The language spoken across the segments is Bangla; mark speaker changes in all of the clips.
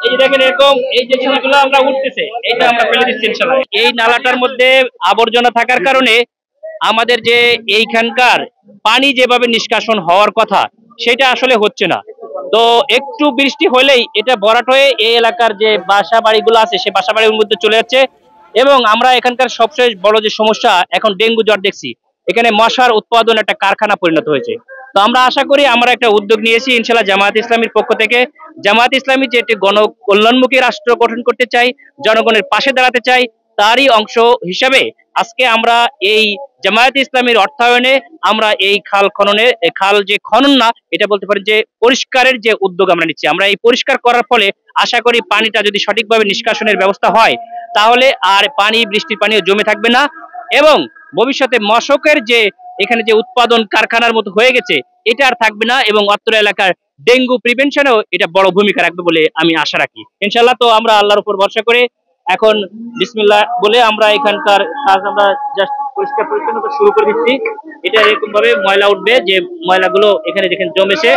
Speaker 1: এই যে দেখেন এরকম এই যে ছবিগুলো আমরা উঠতেছে এটা আমরা ফেলে দিচ্ছি ইনশাআল্লাহ। এই নালাটার মধ্যে আবর্জনা থাকার কারণে আমাদের যে এইখানকার পানি যেভাবে নিষ্কাশন হওয়ার কথা সেটা আসলে হচ্ছে না। তো একটু বৃষ্টি হলেই এটা ভরাট হয়ে এই এলাকার যে বাসা বাড়িগুলো আছে সে বাসা বাড়ির মধ্যে চলে যাচ্ছে। এবং আমরা এখানকার সবচেয়ে বড় যে সমস্যা এখন ডেঙ্গু জ্বর দেখছি, এখানে মশার উৎপাদন একটা কারখানা পরিণত হয়েছে। তো আমরা আশা করি আমরা একটা উদ্যোগ নিয়েছি ইনশাল্লাহ জামায়াত ইসলামীর পক্ষ থেকে। জামায়াত ইসলামী যে একটি গণ কল্যাণমুখী রাষ্ট্র গঠন করতে চাই, জনগণের পাশে দাঁড়াতে চাই, তারই অংশ হিসাবে আজকে আমরা এই জামায়াত ইসলামীর অর্থায়নে আমরা এই খাল খননে খাল যে খনন না এটা বলতে পারি যে পরিষ্কারের যে উদ্যোগ আমরা নিচ্ছি। আমরা এই পরিষ্কার করার ফলে আশা করি পানিটা যদি সঠিকভাবে নিষ্কাশনের ব্যবস্থা হয় তাহলে আর পানি বৃষ্টির পানিও জমে থাকবে না এবং ভবিষ্যতে মশকের যে এখানে যে উৎপাদন কারখানার মতো হয়ে গেছে এটা আর থাকবে না এবং অত্র এলাকার ডেঙ্গু প্রিভেনশনেও এটা বড় ভূমিকা রাখবে বলে আমি আশা রাখি ইনশাআল্লাহ। তো আমরা আল্লাহর উপর ভরসা করে এখন বিসমিল্লাহ বলে আমরা এখানকার কাজ আমরা জাস্ট পরিষ্কার পরিচ্ছন্নতা শুরু করে দিচ্ছি। এটা এরকম ভাবে ময়লা উঠবে যে ময়লাগুলো এখানে দেখেন জমেছে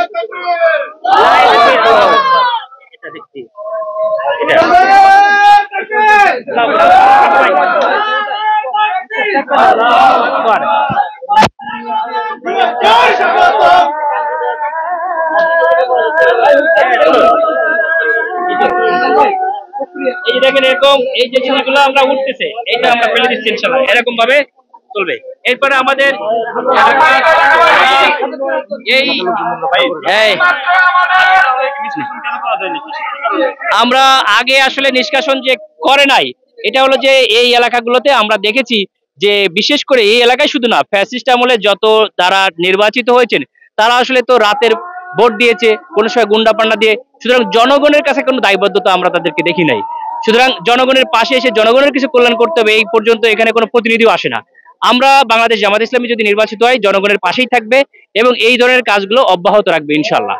Speaker 1: এটা দেখছি এই যে দেখেন এরকম এই যে ছবিগুলো আমরা উঠতেছে এটা আমরা ফেলে দিচ্ছি ইনশাআল্লাহ। এরকম ভাবে চলবে। এরপরে আমাদের আমরা আগে আসলে নিষ্কাশন যে করে নাই এটা হলো যে এই এলাকাগুলোতে আমরা দেখেছি যে বিশেষ করে এই এলাকায় শুধু না ফ্যাসিস্ট আমলে যত তারা নির্বাচিত হয়েছেন তারা আসলে তো রাতের ভোট দিয়েছে, কোনো সময় গুন্ডা পান্ডা দিয়ে। সুতরাং জনগণের কাছে কোনো দায়বদ্ধতা আমরা তাদেরকে দেখি নাই। সুতরাং জনগণের পাশে এসে জনগণের কিছু কল্যাণ করতে হবে এই পর্যন্ত এখানে কোনো প্রতিনিধিও আসে না। আমরা বাংলাদেশ জামায়াত ইসলামী যদি নির্বাচিত হয় জনগণের পাশেই থাকবে এবং এই ধরনের কাজগুলো অব্যাহত রাখবে ইনশাআল্লাহ।